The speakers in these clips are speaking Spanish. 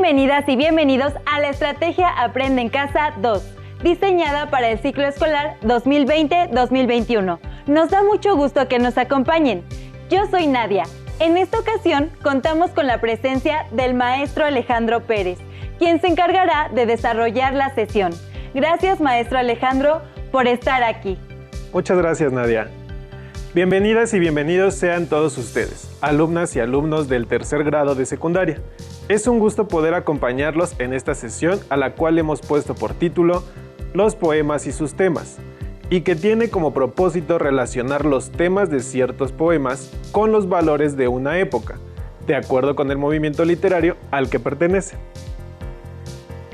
Bienvenidas y bienvenidos a la Estrategia Aprende en Casa 2, diseñada para el ciclo escolar 2020-2021. Nos da mucho gusto que nos acompañen. Yo soy Nadia. En esta ocasión contamos con la presencia del maestro Alejandro Pérez, quien se encargará de desarrollar la sesión. Gracias, maestro Alejandro, por estar aquí. Muchas gracias, Nadia. Bienvenidas y bienvenidos sean todos ustedes, alumnas y alumnos del tercer grado de secundaria. Es un gusto poder acompañarlos en esta sesión a la cual hemos puesto por título Los poemas y sus temas, y que tiene como propósito relacionar los temas de ciertos poemas con los valores de una época, de acuerdo con el movimiento literario al que pertenece.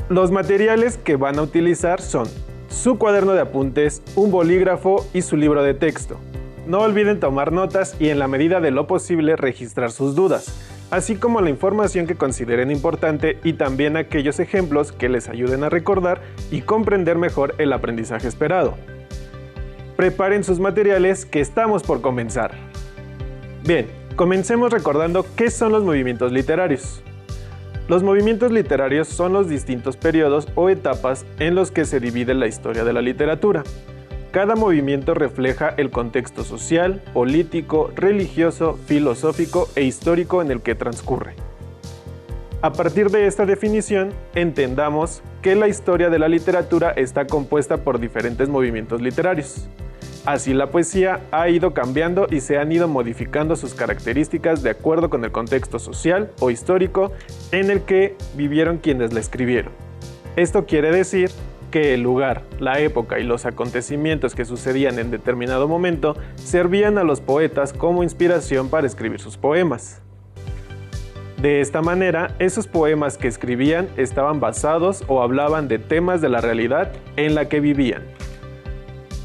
Los materiales que van a utilizar son su cuaderno de apuntes, un bolígrafo y su libro de texto. No olviden tomar notas y en la medida de lo posible registrar sus dudas, así como la información que consideren importante y también aquellos ejemplos que les ayuden a recordar y comprender mejor el aprendizaje esperado. Preparen sus materiales que estamos por comenzar. Bien, comencemos recordando qué son los movimientos literarios. Los movimientos literarios son los distintos periodos o etapas en los que se divide la historia de la literatura. Cada movimiento refleja el contexto social, político, religioso, filosófico e histórico en el que transcurre. A partir de esta definición, entendamos que la historia de la literatura está compuesta por diferentes movimientos literarios. Así la poesía ha ido cambiando y se han ido modificando sus características de acuerdo con el contexto social o histórico en el que vivieron quienes la escribieron. Esto quiere decir que el lugar, la época y los acontecimientos que sucedían en determinado momento servían a los poetas como inspiración para escribir sus poemas. De esta manera, esos poemas que escribían estaban basados o hablaban de temas de la realidad en la que vivían.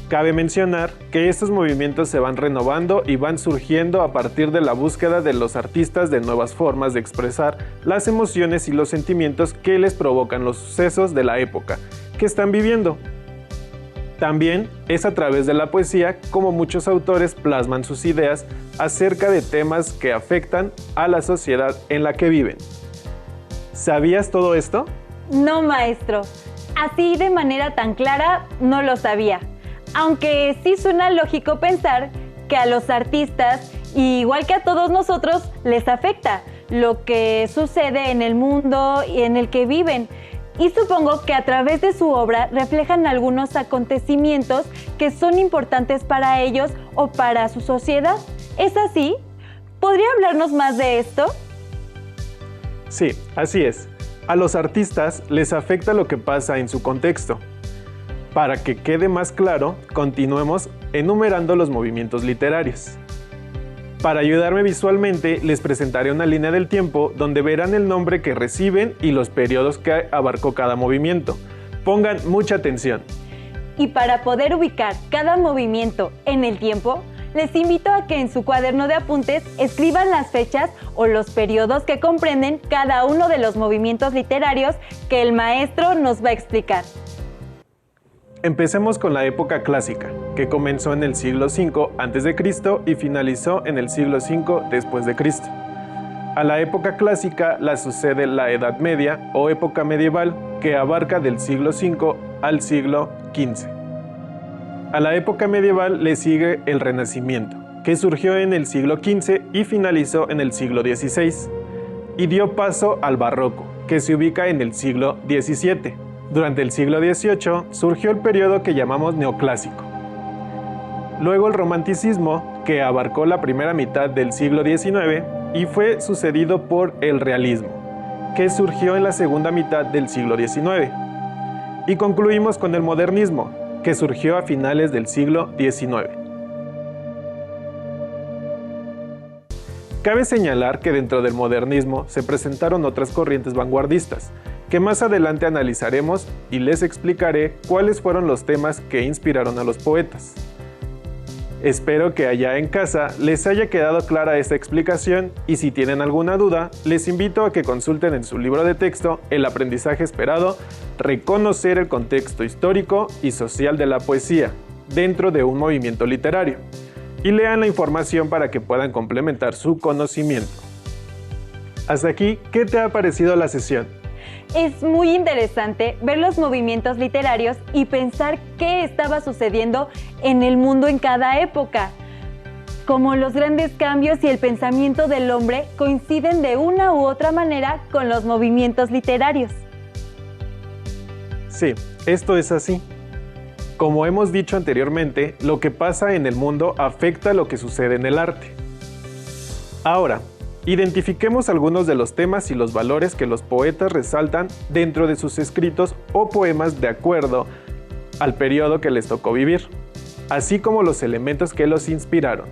Cabe mencionar que estos movimientos se van renovando y van surgiendo a partir de la búsqueda de los artistas de nuevas formas de expresar las emociones y los sentimientos que les provocan los sucesos de la época que están viviendo. También es a través de la poesía como muchos autores plasman sus ideas acerca de temas que afectan a la sociedad en la que viven. ¿Sabías todo esto? No, maestro. Así de manera tan clara no lo sabía. Aunque sí suena lógico pensar que a los artistas, igual que a todos nosotros, les afecta lo que sucede en el mundo y en el que viven. Y supongo que a través de su obra reflejan algunos acontecimientos que son importantes para ellos o para su sociedad. ¿Es así? ¿Podría hablarnos más de esto? Sí, así es. A los artistas les afecta lo que pasa en su contexto. Para que quede más claro, continuemos enumerando los movimientos literarios. Para ayudarme visualmente, les presentaré una línea del tiempo donde verán el nombre que reciben y los periodos que abarcó cada movimiento. Pongan mucha atención. Y para poder ubicar cada movimiento en el tiempo, les invito a que en su cuaderno de apuntes escriban las fechas o los periodos que comprenden cada uno de los movimientos literarios que el maestro nos va a explicar. Empecemos con la época clásica, que comenzó en el siglo V a.C. y finalizó en el siglo V después de Cristo. A la época clásica la sucede la Edad Media o época medieval, que abarca del siglo V al siglo XV. A la época medieval le sigue el Renacimiento, que surgió en el siglo XV y finalizó en el siglo XVI, y dio paso al Barroco, que se ubica en el siglo XVII. Durante el siglo XVIII surgió el periodo que llamamos neoclásico. Luego el romanticismo, que abarcó la primera mitad del siglo XIX y fue sucedido por el realismo, que surgió en la segunda mitad del siglo XIX. Y concluimos con el modernismo, que surgió a finales del siglo XIX. Cabe señalar que dentro del modernismo se presentaron otras corrientes vanguardistas, que más adelante analizaremos y les explicaré cuáles fueron los temas que inspiraron a los poetas. Espero que allá en casa les haya quedado clara esta explicación y si tienen alguna duda, les invito a que consulten en su libro de texto El aprendizaje esperado, reconocer el contexto histórico y social de la poesía dentro de un movimiento literario y lean la información para que puedan complementar su conocimiento. Hasta aquí, ¿qué te ha parecido la sesión? Es muy interesante ver los movimientos literarios y pensar qué estaba sucediendo en el mundo en cada época. Como los grandes cambios y el pensamiento del hombre coinciden de una u otra manera con los movimientos literarios. Sí, esto es así. Como hemos dicho anteriormente, lo que pasa en el mundo afecta lo que sucede en el arte. Ahora, identifiquemos algunos de los temas y los valores que los poetas resaltan dentro de sus escritos o poemas de acuerdo al periodo que les tocó vivir, así como los elementos que los inspiraron.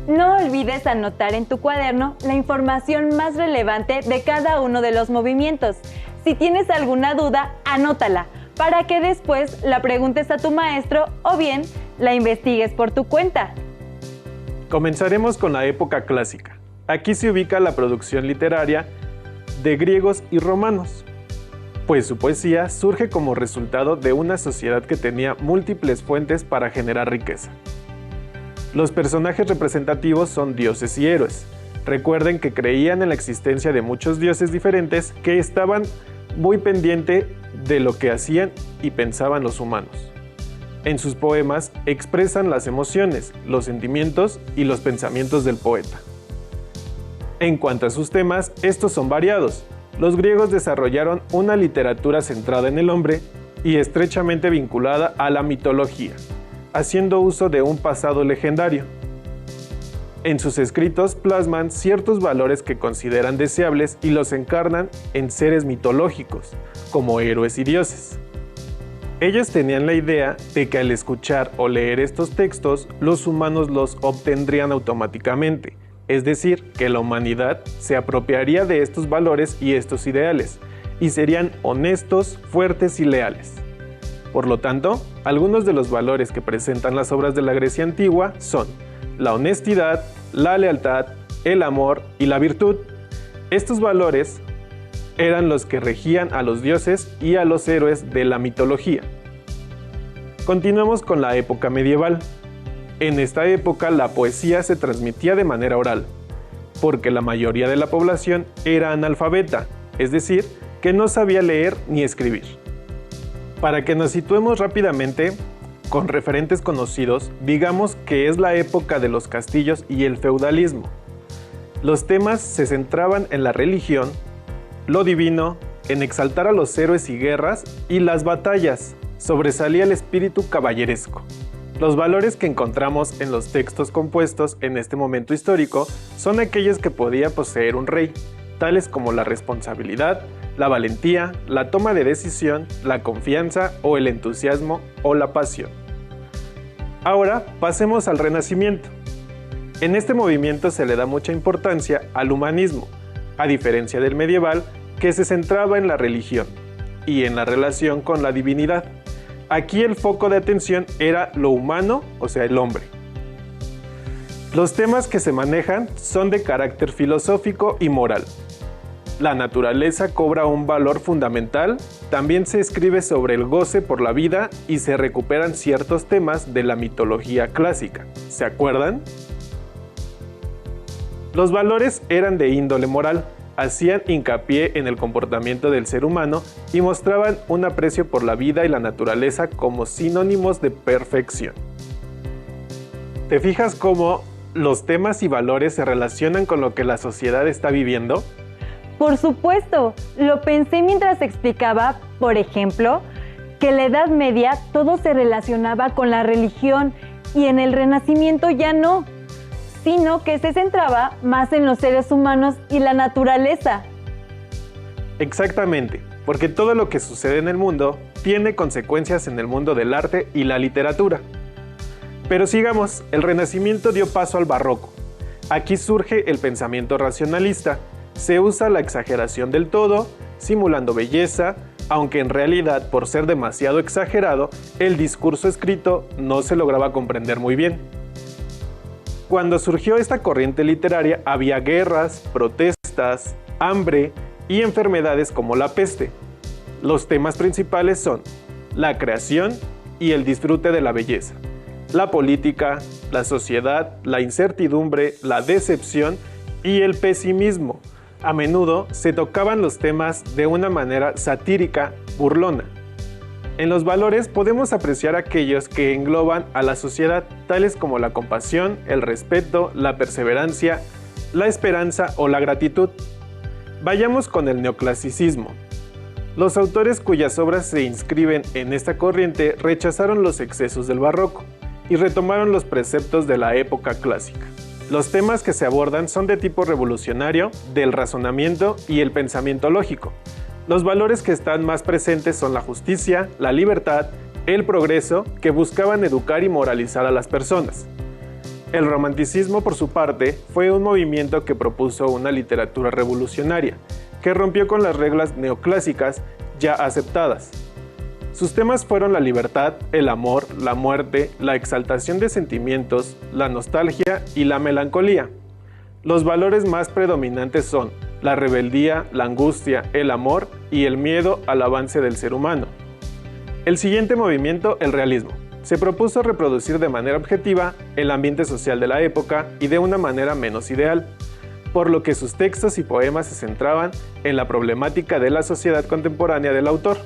No olvides anotar en tu cuaderno la información más relevante de cada uno de los movimientos. Si tienes alguna duda, anótala para que después la preguntes a tu maestro o bien la investigues por tu cuenta. Comenzaremos con la época clásica. Aquí se ubica la producción literaria de griegos y romanos, pues su poesía surge como resultado de una sociedad que tenía múltiples fuentes para generar riqueza. Los personajes representativos son dioses y héroes. Recuerden que creían en la existencia de muchos dioses diferentes que estaban muy pendientes de lo que hacían y pensaban los humanos. En sus poemas expresan las emociones, los sentimientos y los pensamientos del poeta. En cuanto a sus temas, estos son variados. Los griegos desarrollaron una literatura centrada en el hombre y estrechamente vinculada a la mitología, haciendo uso de un pasado legendario. En sus escritos plasman ciertos valores que consideran deseables y los encarnan en seres mitológicos, como héroes y dioses. Ellos tenían la idea de que al escuchar o leer estos textos, los humanos los obtendrían automáticamente, es decir, que la humanidad se apropiaría de estos valores y estos ideales, y serían honestos, fuertes y leales. Por lo tanto, algunos de los valores que presentan las obras de la Grecia antigua son la honestidad, la lealtad, el amor y la virtud. Estos valores eran los que regían a los dioses y a los héroes de la mitología. Continuamos con la época medieval. En esta época la poesía se transmitía de manera oral, porque la mayoría de la población era analfabeta, es decir, que no sabía leer ni escribir. Para que nos situemos rápidamente, con referentes conocidos, digamos que es la época de los castillos y el feudalismo. Los temas se centraban en la religión, lo divino, en exaltar a los héroes y guerras y las batallas. Sobresalía el espíritu caballeresco. Los valores que encontramos en los textos compuestos en este momento histórico son aquellos que podía poseer un rey, tales como la responsabilidad, la valentía, la toma de decisión, la confianza o el entusiasmo o la pasión. Ahora pasemos al Renacimiento. En este movimiento se le da mucha importancia al humanismo, a diferencia del medieval, que se centraba en la religión y en la relación con la divinidad. Aquí el foco de atención era lo humano, o sea, el hombre. Los temas que se manejan son de carácter filosófico y moral. La naturaleza cobra un valor fundamental, también se escribe sobre el goce por la vida y se recuperan ciertos temas de la mitología clásica. ¿Se acuerdan? Los valores eran de índole moral, hacían hincapié en el comportamiento del ser humano y mostraban un aprecio por la vida y la naturaleza como sinónimos de perfección. ¿Te fijas cómo los temas y valores se relacionan con lo que la sociedad está viviendo? Por supuesto, lo pensé mientras explicaba, por ejemplo, que en la Edad Media todo se relacionaba con la religión y en el Renacimiento ya no, sino que se centraba más en los seres humanos y la naturaleza. Exactamente, porque todo lo que sucede en el mundo tiene consecuencias en el mundo del arte y la literatura. Pero sigamos, el Renacimiento dio paso al Barroco. Aquí surge el pensamiento racionalista. Se usa la exageración del todo, simulando belleza, aunque en realidad, por ser demasiado exagerado, el discurso escrito no se lograba comprender muy bien. Cuando surgió esta corriente literaria, había guerras, protestas, hambre y enfermedades como la peste. Los temas principales son la creación y el disfrute de la belleza, la política, la sociedad, la incertidumbre, la decepción y el pesimismo. A menudo se tocaban los temas de una manera satírica, burlona. En los valores podemos apreciar aquellos que engloban a la sociedad, tales como la compasión, el respeto, la perseverancia, la esperanza o la gratitud. Vayamos con el neoclasicismo. Los autores cuyas obras se inscriben en esta corriente rechazaron los excesos del barroco y retomaron los preceptos de la época clásica. Los temas que se abordan son de tipo revolucionario, del razonamiento y el pensamiento lógico. Los valores que están más presentes son la justicia, la libertad, el progreso, que buscaban educar y moralizar a las personas. El romanticismo, por su parte, fue un movimiento que propuso una literatura revolucionaria, que rompió con las reglas neoclásicas ya aceptadas. Sus temas fueron la libertad, el amor, la muerte, la exaltación de sentimientos, la nostalgia y la melancolía. Los valores más predominantes son la rebeldía, la angustia, el amor y el miedo al avance del ser humano. El siguiente movimiento, el realismo, se propuso reproducir de manera objetiva el ambiente social de la época y de una manera menos ideal, por lo que sus textos y poemas se centraban en la problemática de la sociedad contemporánea del autor.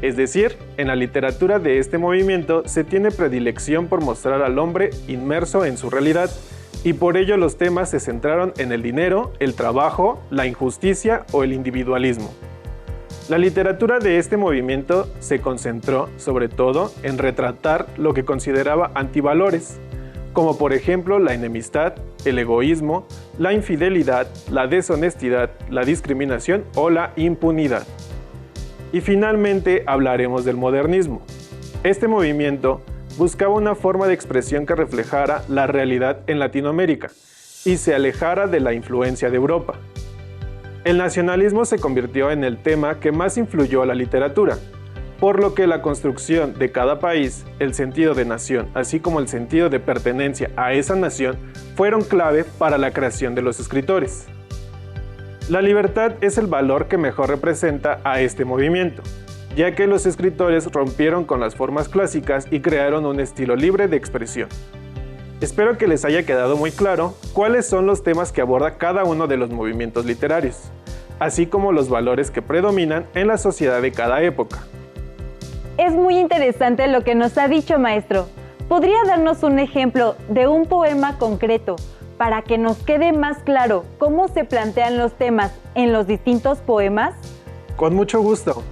Es decir, en la literatura de este movimiento se tiene predilección por mostrar al hombre inmerso en su realidad, y por ello los temas se centraron en el dinero, el trabajo, la injusticia o el individualismo. La literatura de este movimiento se concentró, sobre todo, en retratar lo que consideraba antivalores, como por ejemplo la enemistad, el egoísmo, la infidelidad, la deshonestidad, la discriminación o la impunidad. Y finalmente hablaremos del modernismo. Este movimiento buscaba una forma de expresión que reflejara la realidad en Latinoamérica y se alejara de la influencia de Europa. El nacionalismo se convirtió en el tema que más influyó a la literatura, por lo que la construcción de cada país, el sentido de nación, así como el sentido de pertenencia a esa nación, fueron clave para la creación de los escritores. La libertad es el valor que mejor representa a este movimiento, ya que los escritores rompieron con las formas clásicas y crearon un estilo libre de expresión. Espero que les haya quedado muy claro cuáles son los temas que aborda cada uno de los movimientos literarios, así como los valores que predominan en la sociedad de cada época. Es muy interesante lo que nos ha dicho, maestro. ¿Podría darnos un ejemplo de un poema concreto para que nos quede más claro cómo se plantean los temas en los distintos poemas? Con mucho gusto.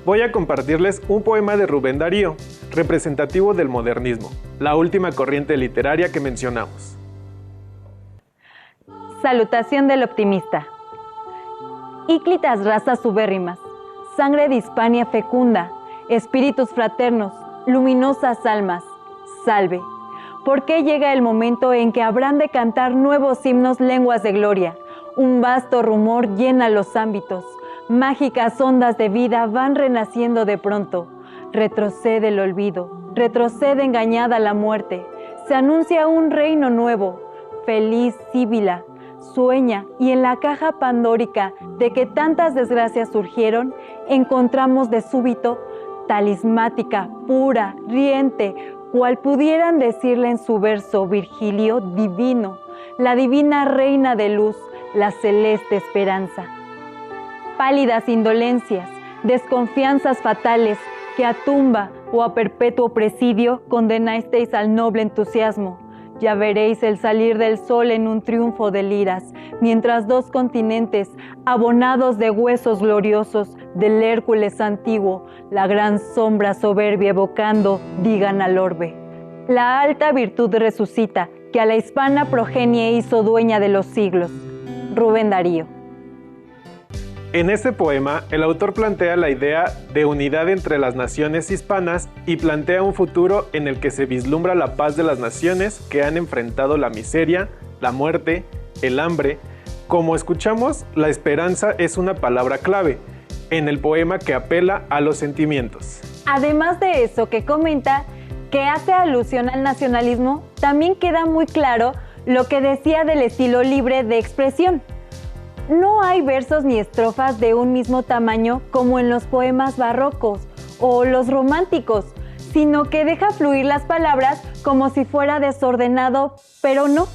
Voy a compartirles un poema de Rubén Darío, representativo del modernismo, la última corriente literaria que mencionamos. Salutación del optimista. Íclitas razas ubérrimas, sangre de Hispania fecunda, espíritus fraternos, luminosas almas, salve. ¿Por qué llega el momento en que habrán de cantar nuevos himnos lenguas de gloria? Un vasto rumor llena los ámbitos, mágicas ondas de vida van renaciendo de pronto. Retrocede el olvido, retrocede engañada la muerte, se anuncia un reino nuevo. Feliz Síbila, sueña y en la caja pandórica de que tantas desgracias surgieron, encontramos de súbito talismática, pura, riente, cual pudieran decirle en su verso Virgilio divino, la divina reina de luz, la celeste esperanza. Pálidas indolencias, desconfianzas fatales, que a tumba o a perpetuo presidio condenasteis al noble entusiasmo. Ya veréis el salir del sol en un triunfo de liras, mientras dos continentes, abonados de huesos gloriosos del Hércules antiguo, la gran sombra soberbia evocando, digan al orbe. La alta virtud resucita, que a la hispana progenie hizo dueña de los siglos. Rubén Darío. En este poema, el autor plantea la idea de unidad entre las naciones hispanas y plantea un futuro en el que se vislumbra la paz de las naciones que han enfrentado la miseria, la muerte, el hambre. Como escuchamos, la esperanza es una palabra clave en el poema que apela a los sentimientos. Además de eso que comenta, que hace alusión al nacionalismo, también queda muy claro lo que decía del estilo libre de expresión. No hay versos ni estrofas de un mismo tamaño como en los poemas barrocos o los románticos, sino que deja fluir las palabras como si fuera desordenado, pero no.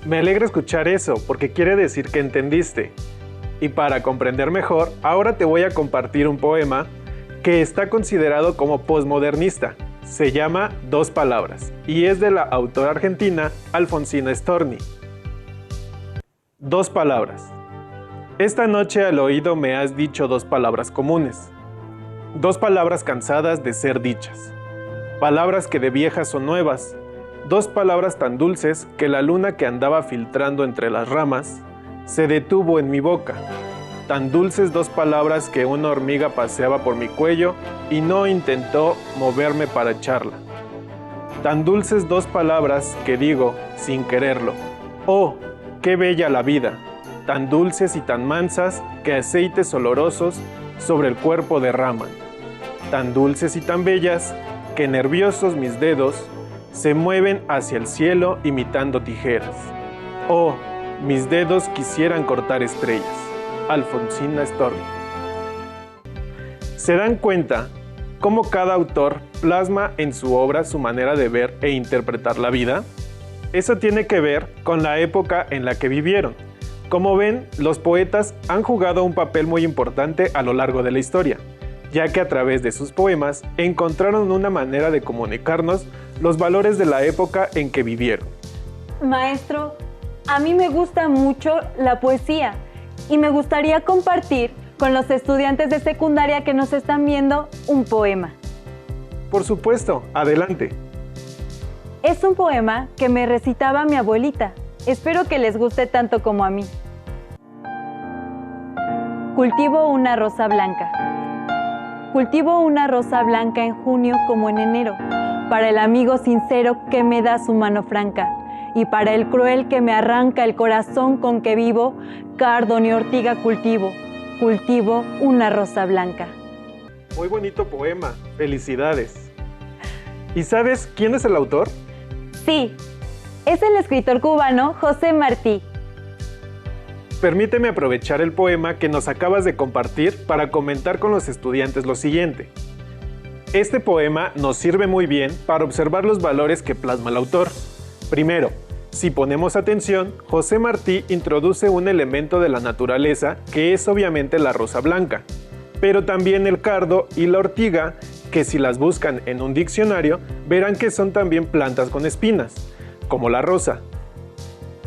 Me alegra escuchar eso, porque quiere decir que entendiste. Y para comprender mejor, ahora te voy a compartir un poema que está considerado como posmodernista. Se llama Dos Palabras y es de la autora argentina Alfonsina Storni. Dos palabras. Esta noche al oído me has dicho dos palabras comunes. Dos palabras cansadas de ser dichas. Palabras que de viejas son nuevas. Dos palabras tan dulces que la luna que andaba filtrando entre las ramas se detuvo en mi boca. Tan dulces dos palabras que una hormiga paseaba por mi cuello y no intentó moverme para echarla. Tan dulces dos palabras que digo sin quererlo. ¡Oh, qué bella la vida! Tan dulces y tan mansas que aceites olorosos sobre el cuerpo derraman. Tan dulces y tan bellas que nerviosos mis dedos se mueven hacia el cielo imitando tijeras. ¡Oh, mis dedos quisieran cortar estrellas! Alfonsina Storni. ¿Se dan cuenta cómo cada autor plasma en su obra su manera de ver e interpretar la vida? Eso tiene que ver con la época en la que vivieron. Como ven, los poetas han jugado un papel muy importante a lo largo de la historia, ya que a través de sus poemas encontraron una manera de comunicarnos los valores de la época en que vivieron. Maestro, a mí me gusta mucho la poesía y me gustaría compartir con los estudiantes de secundaria que nos están viendo un poema. Por supuesto, adelante. Es un poema que me recitaba mi abuelita. Espero que les guste tanto como a mí. Cultivo una rosa blanca. Cultivo una rosa blanca en junio como en enero, para el amigo sincero que me da su mano franca, y para el cruel que me arranca el corazón con que vivo, cardo ni ortiga cultivo, cultivo una rosa blanca. Muy bonito poema, felicidades. ¿Y sabes quién es el autor? Sí, es el escritor cubano José Martí. Permíteme aprovechar el poema que nos acabas de compartir para comentar con los estudiantes lo siguiente. Este poema nos sirve muy bien para observar los valores que plasma el autor. Primero, si ponemos atención, José Martí introduce un elemento de la naturaleza que es obviamente la rosa blanca, pero también el cardo y la ortiga, que si las buscan en un diccionario, verán que son también plantas con espinas, como la rosa,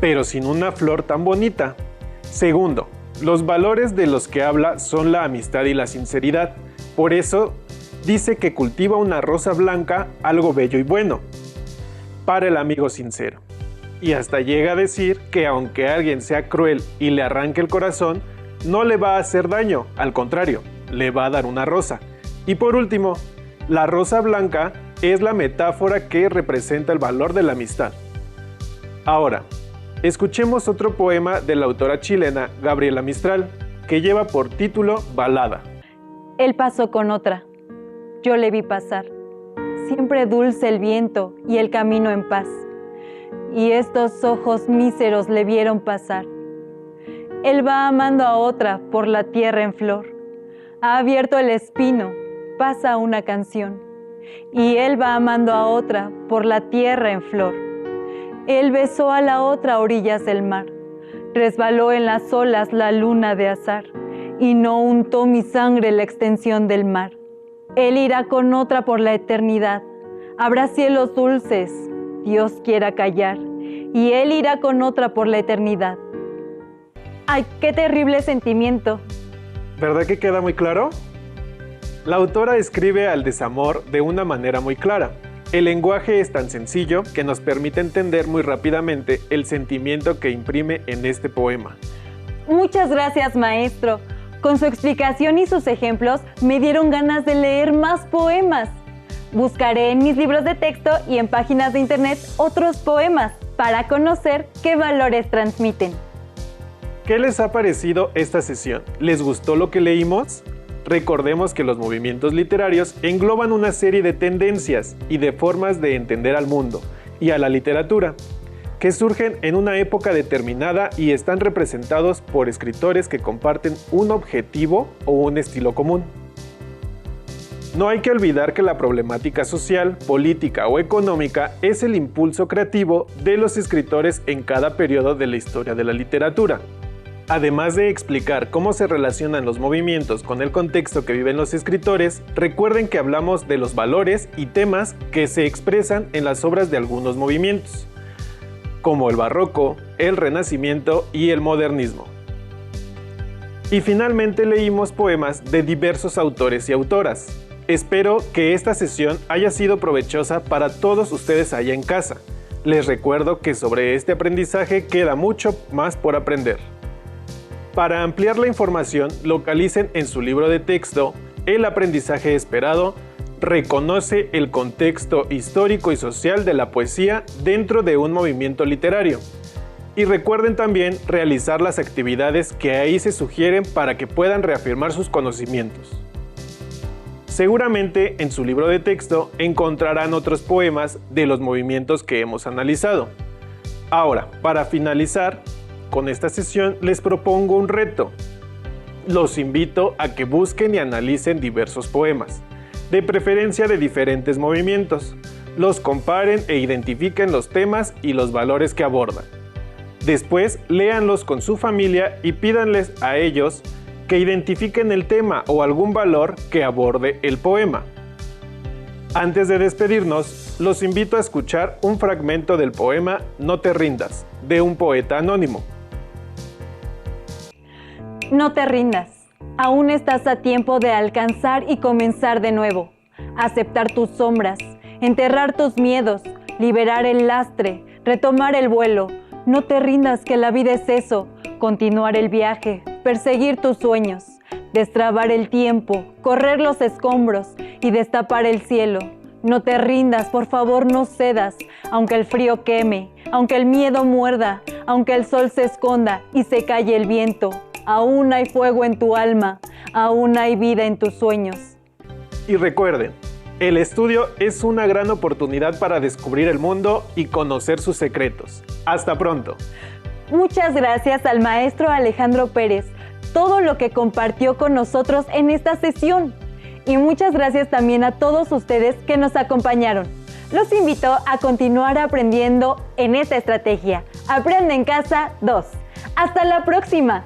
pero sin una flor tan bonita. Segundo, los valores de los que habla son la amistad y la sinceridad, por eso dice que cultiva una rosa blanca, algo bello y bueno, para el amigo sincero. Y hasta llega a decir que aunque alguien sea cruel y le arranque el corazón, no le va a hacer daño, al contrario, le va a dar una rosa. Y por último, la rosa blanca es la metáfora que representa el valor de la amistad. Ahora, escuchemos otro poema de la autora chilena Gabriela Mistral, que lleva por título Balada. Él pasó con otra, yo le vi pasar, siempre dulce el viento y el camino en paz, y estos ojos míseros le vieron pasar. Él va amando a otra por la tierra en flor, ha abierto el espino, pasa una canción, y él va amando a otra por la tierra en flor. Él besó a la otra a orillas del mar, resbaló en las olas la luna de azar, y no untó mi sangre la extensión del mar. Él irá con otra por la eternidad, habrá cielos dulces, Dios quiera callar, y él irá con otra por la eternidad. ¡Ay, qué terrible sentimiento! ¿Verdad que queda muy claro? La autora escribe al desamor de una manera muy clara. El lenguaje es tan sencillo que nos permite entender muy rápidamente el sentimiento que imprime en este poema. Muchas gracias, maestro. Con su explicación y sus ejemplos me dieron ganas de leer más poemas. Buscaré en mis libros de texto y en páginas de internet otros poemas para conocer qué valores transmiten. ¿Qué les ha parecido esta sesión? ¿Les gustó lo que leímos? Recordemos que los movimientos literarios engloban una serie de tendencias y de formas de entender al mundo y a la literatura, que surgen en una época determinada y están representados por escritores que comparten un objetivo o un estilo común. No hay que olvidar que la problemática social, política o económica es el impulso creativo de los escritores en cada periodo de la historia de la literatura. Además de explicar cómo se relacionan los movimientos con el contexto que viven los escritores, recuerden que hablamos de los valores y temas que se expresan en las obras de algunos movimientos, como el barroco, el renacimiento y el modernismo. Y finalmente leímos poemas de diversos autores y autoras. Espero que esta sesión haya sido provechosa para todos ustedes allá en casa. Les recuerdo que sobre este aprendizaje queda mucho más por aprender. Para ampliar la información, localicen en su libro de texto El aprendizaje esperado, reconoce el contexto histórico y social de la poesía dentro de un movimiento literario. Y recuerden también realizar las actividades que ahí se sugieren para que puedan reafirmar sus conocimientos. Seguramente en su libro de texto encontrarán otros poemas de los movimientos que hemos analizado. Ahora, para finalizar con esta sesión, les propongo un reto. Los invito a que busquen y analicen diversos poemas, de preferencia de diferentes movimientos. Los comparen e identifiquen los temas y los valores que abordan. Después, léanlos con su familia y pídanles a ellos que identifiquen el tema o algún valor que aborde el poema. Antes de despedirnos, los invito a escuchar un fragmento del poema No te rindas, de un poeta anónimo. No te rindas. Aún estás a tiempo de alcanzar y comenzar de nuevo. Aceptar tus sombras, enterrar tus miedos, liberar el lastre, retomar el vuelo. No te rindas, que la vida es eso. Continuar el viaje, perseguir tus sueños, destrabar el tiempo, correr los escombros y destapar el cielo. No te rindas, por favor, no cedas, aunque el frío queme, aunque el miedo muerda, aunque el sol se esconda y se calle el viento. Aún hay fuego en tu alma, aún hay vida en tus sueños. Y recuerden, el estudio es una gran oportunidad para descubrir el mundo y conocer sus secretos. ¡Hasta pronto! Muchas gracias al maestro Alejandro Pérez, todo lo que compartió con nosotros en esta sesión. Y muchas gracias también a todos ustedes que nos acompañaron. Los invito a continuar aprendiendo en esta estrategia. Aprende en Casa 2. ¡Hasta la próxima!